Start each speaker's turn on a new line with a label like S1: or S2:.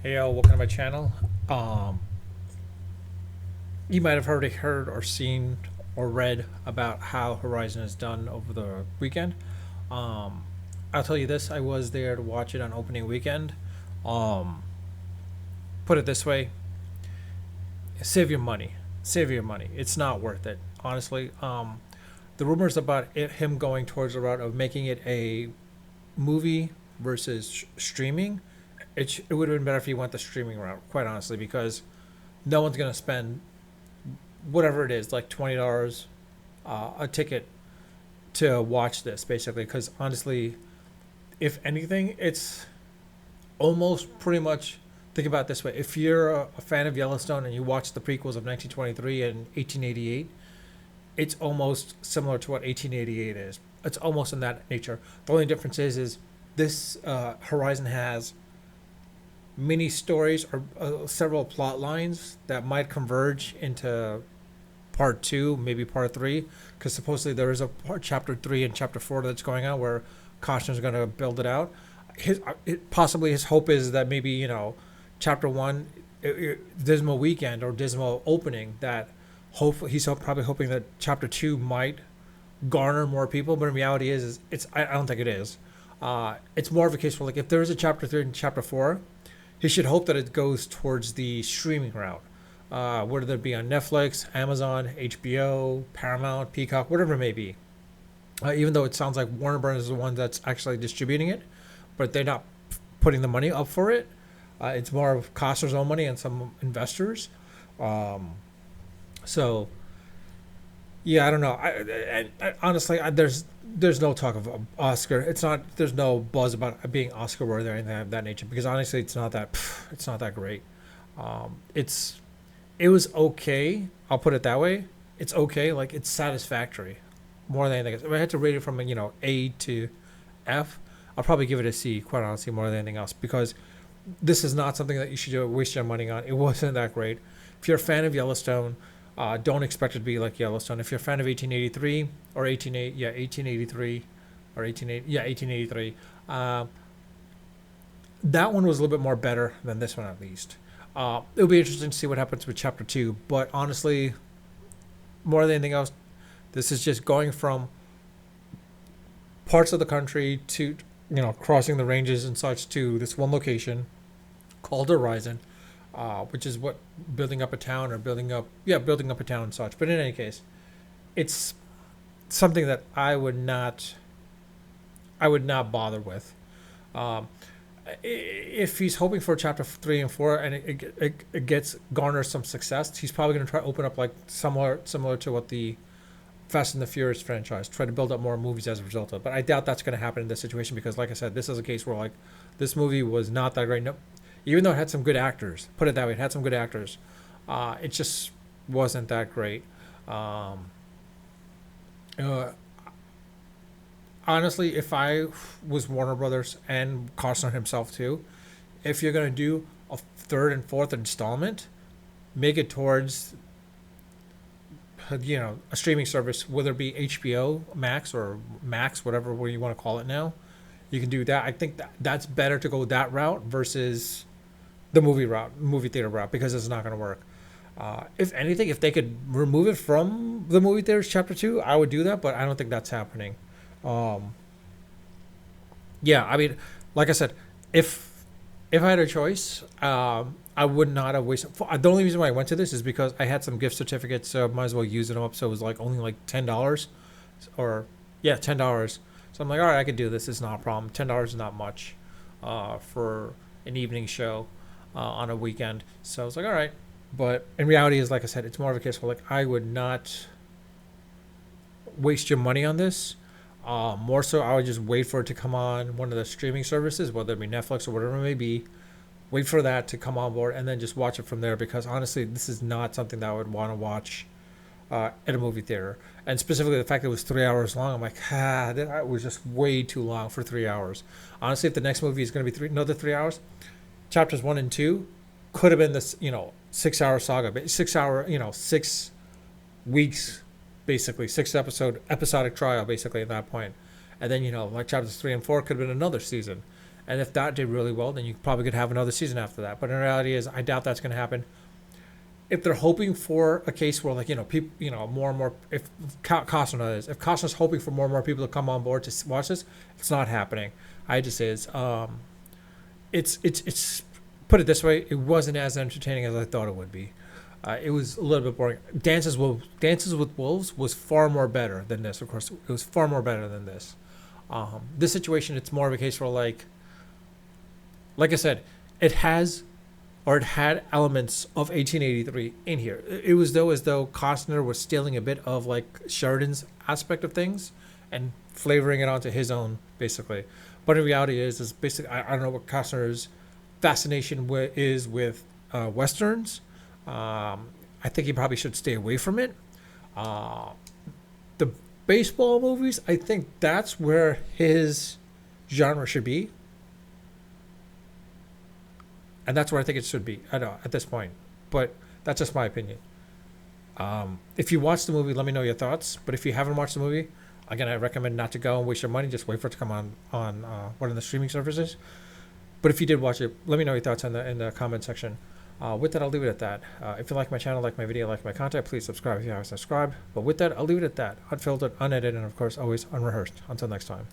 S1: Hey yo, welcome to my channel. You might have already heard or seen or read about how Horizon is done over the weekend. Um, I'll tell you this: I was there to watch it on opening weekend. Um, put it this way: save your money. Save your money. It's not worth it, honestly. The rumors about him going towards the route of making it a movie versus streaming, it would have been better if he went the streaming route, quite honestly, because no one's gonna spend whatever it is, like $20 a ticket to watch this, basically. Because honestly, if anything, it's almost pretty much. Think about it this way: if you're a fan of Yellowstone and you watch the prequels of 1923 and 1888, it's almost similar to what 1888 is. It's almost in that nature. The only difference is this Horizon has mini stories or several plot lines that might converge into part two, maybe part three, because supposedly there is a chapter three and chapter four that's going on where Costner's going to build it out. Possibly his hope is that maybe chapter one, Dismal Weekend or Dismal Opening, that he's probably hoping that chapter two might garner more people, but in reality is it's I don't think it is. It's more of a case where, like, if there is a chapter three and chapter four, he should hope that it goes towards the streaming route, whether it be on Netflix, Amazon, HBO, Paramount, Peacock, whatever it may be. Even though it sounds like Warner Brothers is the one that's actually distributing it, but they're not putting the money up for it. It's more of Costner's own money and some investors. Um, so yeah, I don't know. Honestly, there's no talk of Oscar. It's not. There's no buzz about it being Oscar worthy or anything of that nature, because honestly, it's not that great. It's it was okay. I'll put it that way. It's okay. Like, it's satisfactory, more than anything else. If I had to rate it from A to F, I'll probably give it a C. Quite honestly, more than anything else, because this is not something that you should waste your money on. It wasn't that great. If you're a fan of Yellowstone, don't expect it to be like Yellowstone. If you're a fan of 1883 or 1883 or 1883, that one was a little bit more better than this one, at least. It'll be interesting to see what happens with chapter two. But honestly, more than anything else, this is just going from parts of the country to crossing the ranges and such to this one location called Horizon, which is what building up a town or building up a town and such. But in any case, it's something that I would not bother with. Um, if he's hoping for chapter three and four and it gets garners some success, he's probably going to try to open up, like, similar to what the Fast and the Furious franchise, try to build up more movies as a result of it. But I doubt that's going to happen in this situation, because, like I said, this is a case where, like, this movie was not that great. No, even though it had some good actors, put it that way, it had some good actors. It just wasn't that great. Um, uh, Honestly, if I was Warner Brothers and Costner himself too, if you're gonna do a third and fourth installment, make it towards a streaming service, whether it be HBO Max or Max, whatever you want to call it now. You can do that. I think that's better to go that route versus the movie theater route, because it's not going to work. If anything, if they could remove it from the movie theaters, chapter two, I would do that, but I don't think that's happening. Um, yeah, I mean, like I said, if if I had a choice, I would not have wasted. The only reason why I went to this is because I had some gift certificates, so I might as well use them up. So it was like only like $10, or yeah, $10. So I'm like, all right, I could do this. It's not a problem. $10 is not much for an evening show on a weekend. So I was like, all right. But in reality, is, like I said, it's more of a case where, like, I would not waste your money on this. More so, I would just wait for it to come on one of the streaming services, whether it be Netflix or whatever it may be. Wait for that to come on board and then just watch it from there. Because honestly, this is not something that I would want to watch at a movie theater. And specifically, the fact that it was 3 hours long, I'm like, that was just way too long for 3 hours. Honestly, if the next movie is going to be another 3 hours, chapters one and two could have been this, 6 hour saga, but 6 hour, 6 weeks, basically 6 episodic trial, basically at that point. And then, like chapters three and four could have been another season. And if that did really well, then you probably could have another season after that. But in reality, is I doubt that's going to happen. If they're hoping for a case where, like, people, more and more, if Costner is, if Costner's hoping for more and more people to come on board to watch this, it's not happening. I just say it's put it this way, it wasn't as entertaining as I thought it would be. It was a little bit boring. Dances with Wolves was far more better than this. Of course, it was far more better than this. This situation, it's more of a case where, like I said, it had elements of 1883 in here. It was as though Costner was stealing a bit of like Sheridan's aspect of things and flavoring it onto his own, basically. But in reality, is basically I don't know what Costner's fascination is with westerns. I think he probably should stay away from it. The baseball movies, I think that's where his genre should be. And that's where I think it should be at this point. But that's just my opinion. If you watch the movie, let me know your thoughts. But if you haven't watched the movie, again, I recommend not to go and waste your money. Just wait for it to come on one of the streaming services. But if you did watch it, let me know your thoughts in the comment section. With that, I'll leave it at that. If you like my channel, like my video, like my content, please subscribe if you haven't subscribed. But with that, I'll leave it at that. Unfiltered, unedited, and of course, always unrehearsed. Until next time.